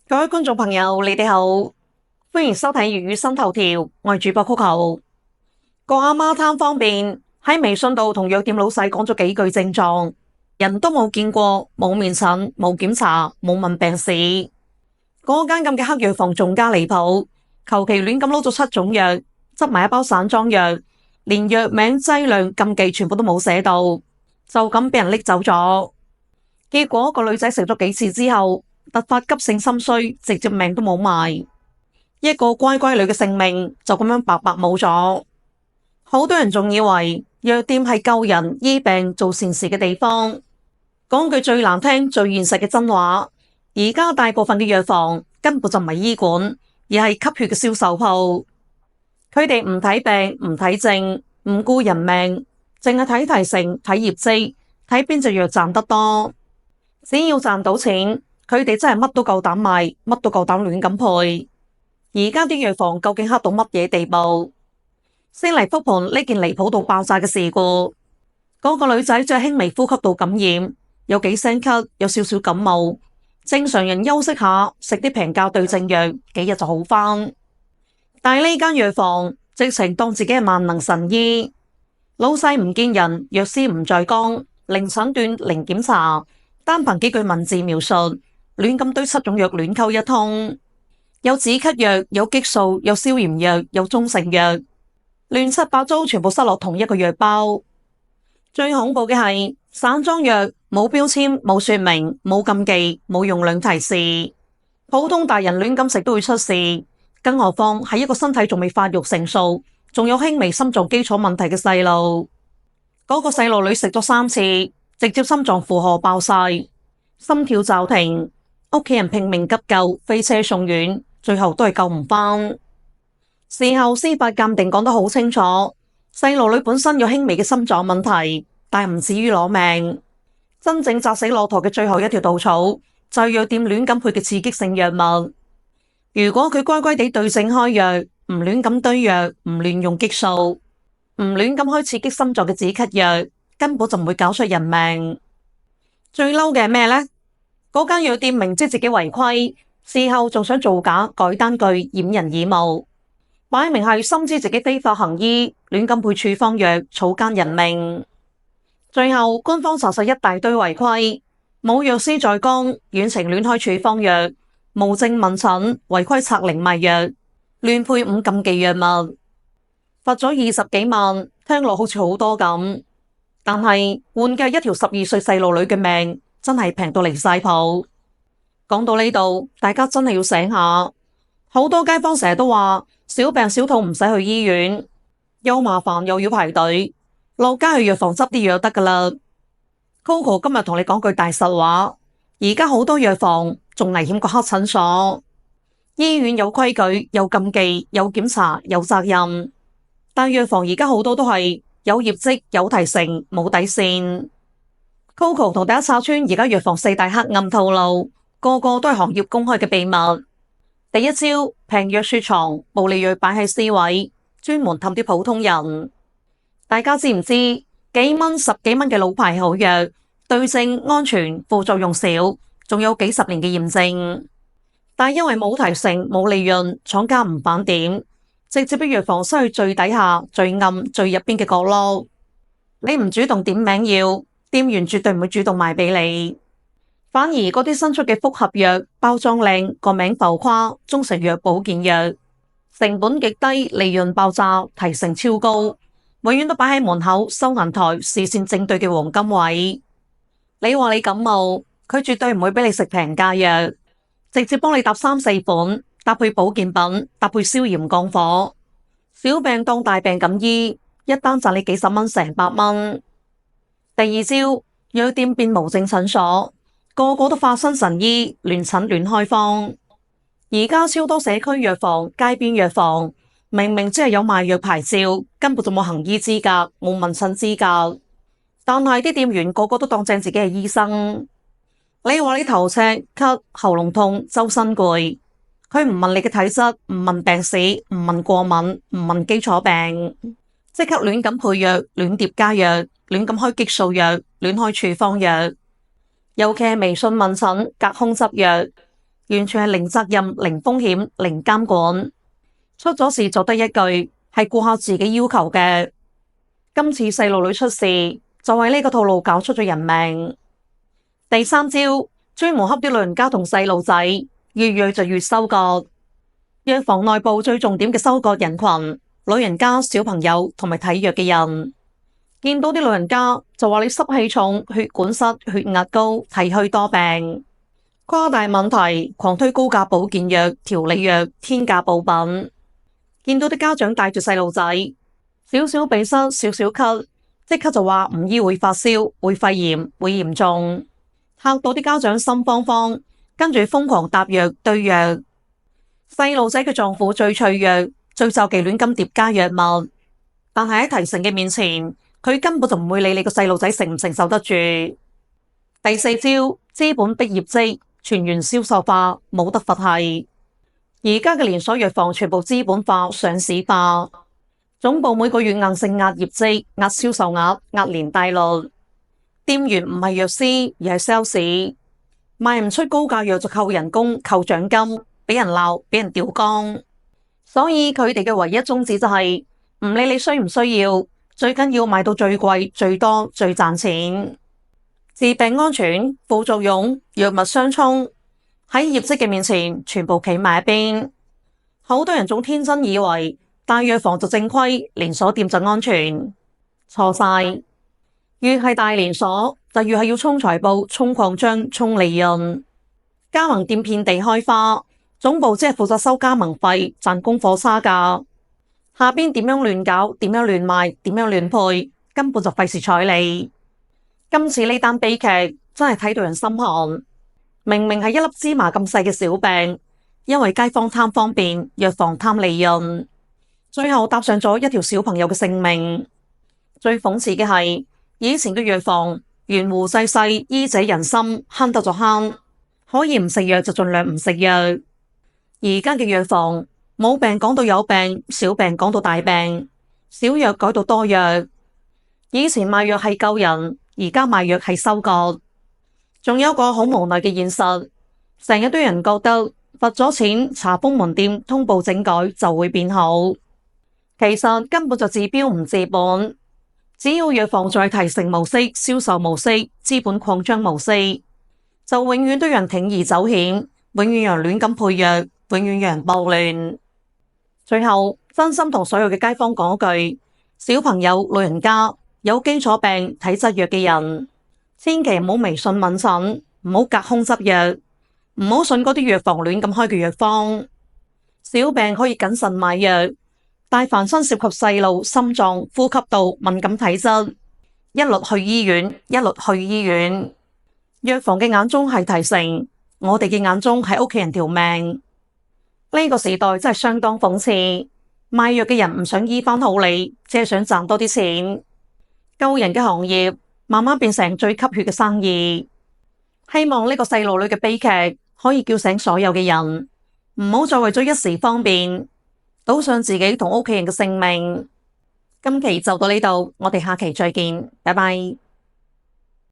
各位觀眾朋友，你哋好，歡迎收睇粵語新頭條，我係主播曲球。個阿媽貪方便喺微信度同藥店老細講咗幾句症狀，人都冇見過，冇面診，冇檢查，冇問病史。嗰間咁嘅黑藥房仲加離譜，求其亂咁撈咗7種藥，執埋一包散裝藥，連藥名、劑量、禁忌全部都冇寫到，就咁俾人拎走咗。結果個女仔食咗幾次之後，突發急性心衰，直接命都冇埋，一個乖乖女嘅性命就咁樣白白冇咗。好多人仲以為藥店係救人醫病做善事嘅地方，講句最難聽最現實嘅真話，而家大部分嘅藥房根本就唔係醫館，而係吸血嘅銷售鋪。佢哋唔睇病唔睇症，唔顧人命，淨係睇提成睇業績，睇邊隻藥賺得多，只要賺到錢，佢哋真係乜都夠膽賣，乜都夠膽亂咁配。而家啲藥房究竟黑到乜嘢地步？先嚟復盤呢件離譜到爆炸嘅事故。嗰個女仔只係輕微呼吸道感染，有幾聲咳，有少少感冒。正常人休息下，食啲平價對症藥，幾日就好返。但係呢間藥房直情當自己係萬能神醫，老細唔見人，藥師唔在崗，零診斷零檢查，單憑幾句文字描述，亂咁堆7種藥亂溝一通，有止咳藥，有激素，有消炎藥，有中成藥，亂七八糟全部塞落同一個藥包。最恐怖嘅係散裝藥冇標籤，冇說明，冇禁忌，冇用量提示，普通大人亂咁食都會出事，更何況係一個身體仲未發育成熟，仲有輕微心臟基礎問題嘅細路。嗰個細路女食咗3次，直接心臟負荷爆晒，心跳驟停，屋企人拼命急救，飛車送院，最後都係救唔返。事後司法鑑定講得好清楚，細路女本身有輕微嘅心臟問題，但唔至於攞命。真正砸死駱駝嘅最後一條稻草，就係藥店亂咁配嘅刺激性藥物。如果佢乖乖地對症開藥，唔亂咁堆藥，唔亂用激素，唔亂咁開刺激心臟嘅止咳藥，根本就唔會搞出人命。最嬲嘅係咩呢？嗰間藥店明知自己違規，事後仲想造假改單據掩人耳目，擺明係深知自己非法行醫，亂咁配處方藥，草菅人命。最後官方查實一大堆違規，冇藥師在崗，遠程亂開處方藥，無證問診，違規拆零賣藥，亂配5禁忌藥物，罰咗20幾萬，聽落好似好多咁，但係換嘅一條12歲細路女嘅命，真係平到離晒譜。講到呢度，大家真係要醒下。好多街坊成日都話小病小痛唔使去醫院，又麻煩又要排隊，落街去藥房執啲藥得噶啦。Coco 今日同你講句大實話，而家好多藥房仲危險過黑診所。醫院有規矩，有禁忌，有檢查，有責任，但藥房而家好多都係有業績，有提成，冇底線。Coco 同大家拆穿而家藥房4大黑暗套路，個個都係行業公開嘅秘密。第一招，平藥雪藏，暴利藥擺喺 C 位，專門氹啲普通人。大家知唔知幾蚊、10幾蚊嘅老牌好藥，對症安全，副作用少，仲有幾10年嘅驗證，但因為冇提成冇利潤，廠家唔返點，直接俾藥房塞去最底下最暗最入邊嘅角落。你唔主動點名要，店員絕對唔會主動賣俾你。反而嗰啲新出嘅複合藥，包裝靚，個名浮誇，中成藥保健藥，成本極低，利潤爆炸，提成超高，永遠都擺喺門口收銀台視線正對嘅黃金位。你話你感冒，佢絕對唔會俾你食平價藥，直接幫你搭3、4款，搭配保健品，搭配消炎降火，小病當大病咁醫，一單賺你幾十蚊成百蚊。第二招，藥店變無證診所，個個都化身神醫，亂診亂開方。而家超多社區藥房、街邊藥房，明明只係有賣藥牌照，根本就冇行醫資格，冇問診資格，但係啲店員個個都當正自己係醫生。你話你頭赤、咳、喉嚨痛、周身攰，佢唔問你嘅體質，唔問病史，唔問過敏，唔問基礎病，即刻亂咁配藥，亂疊加藥，亂咁開激素藥，亂開處方藥。尤其係微信問診隔空執藥，完全係零責任、零風險、零監管，出咗事就得一句係顧客自己要求嘅。今次細路女出事就係呢個套路搞出咗人命。第三招，專門恰啲老人家同細路仔，越弱就越收割。藥房內部最重點嘅收割人群，老人家、小朋友同埋體弱嘅人。見到啲老人家就話你濕氣重、血管塞、血壓高、體虛多病，誇大問題，狂推高價保健藥、調理藥、天價補品。見到啲家長帶住細路仔，少少鼻塞、少少咳，即刻就話唔醫會發燒、會肺炎、會嚴重，嚇到啲家長心慌慌，跟住瘋狂搭藥對藥。細路仔嘅臟腑最脆弱，最就忌亂咁疊加藥物，但係喺提神嘅面前，佢根本就唔會理你個細路仔承唔承受得住。第四招，資本逼業績，全員銷售化，冇得佛系。而家嘅連鎖藥房全部資本化、上市化，總部每個月硬性壓業績、壓銷售額、壓年貸率。店員唔係藥師，而係 sales， 賣唔出高價藥就扣人工、扣獎金。俾人鬧，俾人吊光，所以佢哋嘅唯一宗旨就係唔理你需唔需要，最緊要賣到最貴、最多、最賺錢。治病安全、副作用、藥物相沖，喺業績嘅面前全部企埋一邊。好多人仲天真以為大藥房就正規，連鎖店就安全，錯晒。越係大連鎖就越係要沖財報、沖擴張、沖利潤。加盟店遍地開花，總部只係負責收加盟費，賺供貨差價，下邊點樣亂搞，點樣亂賣，點樣亂配，根本就費事睬你。今次呢單悲劇真係睇到人心寒。明明係一粒芝麻咁細嘅小病，因為街坊貪方便，藥房貪利潤，最後搭上咗一條小朋友嘅性命。最諷刺嘅係，以前嘅藥房園戶細細，醫者仁心，慳得就慳，可以唔食藥就盡量唔食藥。而家嘅藥房冇病講到有病，小病講到大病，少藥改到多藥。以前賣藥係救人，而家賣藥係收割。仲有個好無奈嘅現實，成日都有人覺得罰咗錢，查封門店，通報整改就會變好。其實根本就治標唔治本，只要藥房再提成模式、銷售模式、資本擴張模式，就永遠都有人鋌而走險，永遠有人亂咁配藥，永遠有人暴亂。最後真心同所有嘅街坊講句，小朋友、老人家、有基礎病、體質弱嘅人，千祈唔好迷信問診，唔好隔空執藥，唔好信嗰啲藥房亂咁開嘅藥方。小病可以謹慎買藥，但凡身涉及細路、心臟、呼吸道、敏感體質，一律去醫院，一律去醫院。藥房嘅眼中係提成，我哋嘅眼中係屋企人條命。呢個時代真係相當諷刺，賣藥嘅人唔想醫翻好你，只係想賺多啲錢。救人嘅行業慢慢變成最吸血嘅生意。希望呢個細路女嘅悲劇可以叫醒所有嘅人，唔好再為咗一時方便，賭上自己同屋企人嘅性命。今期就到呢度，我哋下期再見，拜拜。